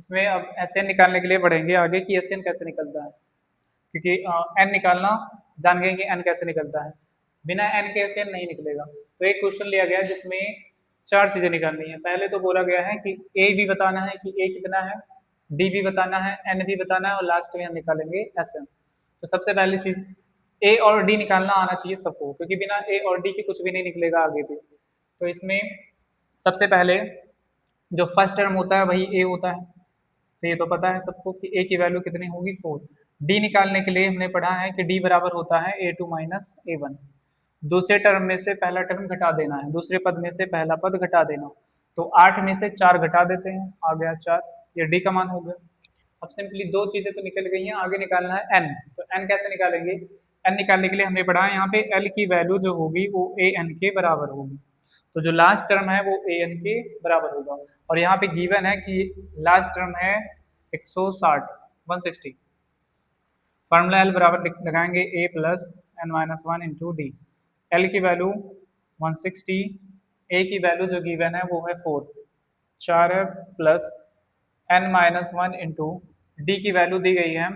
इसमें अब S N निकालने के लिए पढ़ेंगे आगे कि एस एन कैसे निकलता है, क्योंकि एन निकालना जान गए कि एन कैसे निकलता है, बिना एन के एस एन नहीं निकलेगा। तो एक क्वेश्चन लिया गया जिसमें 4 चीजें निकालनी है। पहले तो बोला गया है कि ए भी बताना है कि ए कितना है, डी भी बताना है, एन भी बताना है, और लास्ट में हम निकालेंगे एस एन। तो सबसे पहली चीज ए और डी निकालना आना चाहिए सबको, क्योंकि बिना ए और डी के कुछ भी नहीं निकलेगा आगे भी। तो इसमें सबसे पहले जो फर्स्ट टर्म होता है वही ए होता है, तो ये तो पता है सबको कि ए की वैल्यू कितनी होगी 4। डी निकालने के लिए हमने पढ़ा है कि डी बराबर होता है a2 माइनस a1। दूसरे टर्म में से पहला टर्म घटा देना है, दूसरे पद में से पहला पद घटा देना। तो 8 में से 4 घटा देते हैं, आ गया 4, ये डी का मान हो गया। अब सिंपली दो चीजें तो निकल गई हैं, आगे निकालना है एन। तो एन कैसे निकालेंगे? एन निकालने के लिए हमने पढ़ा है यहाँ पे एल की वैल्यू जो होगी वो ए एन के बराबर होगी। तो जो लास्ट टर्म है वो ए एन के बराबर होगा, और यहाँ पे गिवन है कि लास्ट टर्म है 160 160। फार्मूला एल बराबर लगाएंगे A plus N minus one into D. L की वैल्यू 160, ए की वैल्यू जो गिवन है वो है 4, 4 है, plus N minus one into d की वैल्यू दी गई है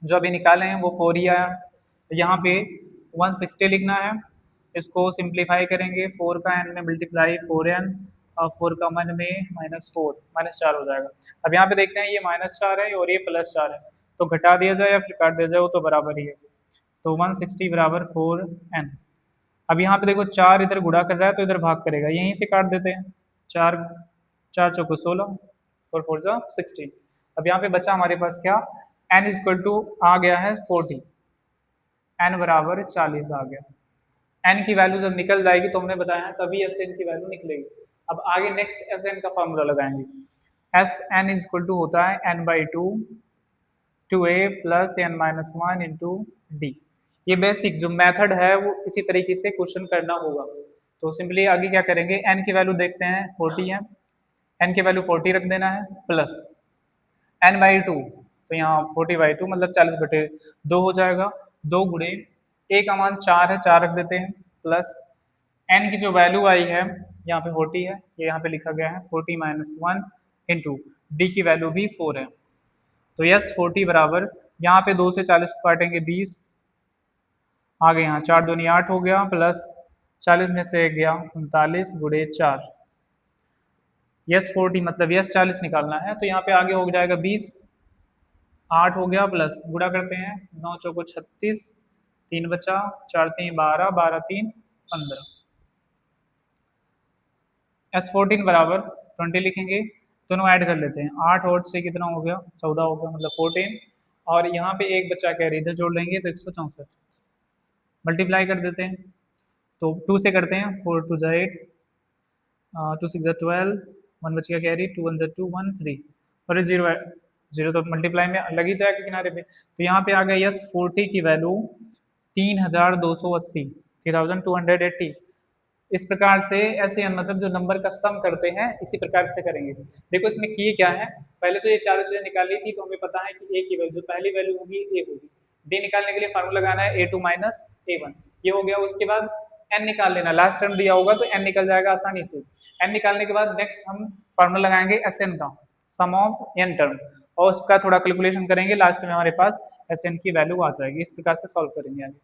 जो अभी निकाले हैं वो 4 ही आया। तो यहाँ पे 160 लिखना है, इसको सिंप्लीफाई करेंगे, 4 का n में मल्टीप्लाई 4n और 4 का 1 में -4 -4 हो जाएगा। अब यहाँ पे देखते हैं ये -4 है और ये +4 है, तो घटा दिया जाए या फिर काट दिया जाए वो तो बराबर ही है। तो 160 बराबर 4n। अब यहाँ पे देखो 4 इधर गुणा कर रहा है तो इधर भाग करेगा, यहीं से काट देते हैं। 4 4 चौको 16 और 4 जा 16। अब यहाँ पे बचा हमारे पास क्या, n इक्वल टू आ गया है 40, n बराबर 40 आ गया। n की वैल्यू जब निकल जाएगी तो हमने बताया तभी एस एन की वैल्यू निकलेगी। अब आगे नेक्स्ट एस एन का फॉर्मूला लगाएंगे। एस एन इक्वल टू होता है n/2 2a plus n minus one into D. ये बेसिक जो मेथड है वो इसी तरीके से क्वेश्चन करना होगा। तो सिंपली आगे क्या करेंगे, n की वैल्यू देखते हैं 40 है, n की वैल्यू 40 रख देना है, प्लस n/2, तो यहाँ 40/2 मतलब 40/2 हो जाएगा। 2 गुणे a का मान 4 है, 4 रख देते हैं, प्लस n की जो वैल्यू आई है यहाँ पे 40 है, ये यहाँ पे लिखा गया है 40 माइनस वन इंटू डी की वैल्यू भी 4 है। तो यस 40 बराबर यहाँ पे 2 से 40 को काटेंगे 20, आगे यहाँ 4 दूनी 8 हो गया, प्लस 40 में से 1 गया 39 गुणे 4। यस 40 मतलब यस 40 निकालना है, तो यहाँ पे आगे हो जाएगा 20, 8 हो गया, प्लस गुणा करते हैं 9 चौको 36, 3 बचा, 4 3 12, 12 3 15। S14 बराबर 20 लिखेंगे, दोनों ऐड कर लेते हैं, 8 और से कितना हो गया 14 हो गया, मतलब 14, और यहाँ पे एक बच्चा कैरी इधर जोड़ लेंगे तो 164, मल्टीप्लाई कर देते हैं। तो 2 से करते हैं, 4 2 जा 8, 2 6 जा 12, 1 बच गया कैरी, 2 1 जा 2 1 3, और 0 तो मल्टीप्लाई में लग ही जाएगा किनारे पे। तो यहाँ पे आ गया यस 40 की वैल्यू 3280, 3280। इस प्रकार से ऐसे मतलब जो नंबर का सम करते हैं इसी प्रकार से करेंगे। देखो इसमें किए क्या है, पहले तो ये चारों चीजें निकाली थी, तो हमें पता है कि ए की वैल्यू पहली वैल्यू होगी ए होगी। डी निकालने के लिए फार्मूला लगाना है a2 माइनस a1, ये हो गया। उसके बाद n निकाल लेना, लास्ट टर्म दिया होगा तो n निकल जाएगा आसानी से। n निकालने के बाद नेक्स्ट हम फार्मूला लगाएंगे Sn का, सम ऑफ n टर्म, और उसका थोड़ा कैलकुलेशन करेंगे, लास्ट में हमारे पास Sn की वैल्यू आ जाएगी। इस प्रकार से सॉल्व करेंगे आगे।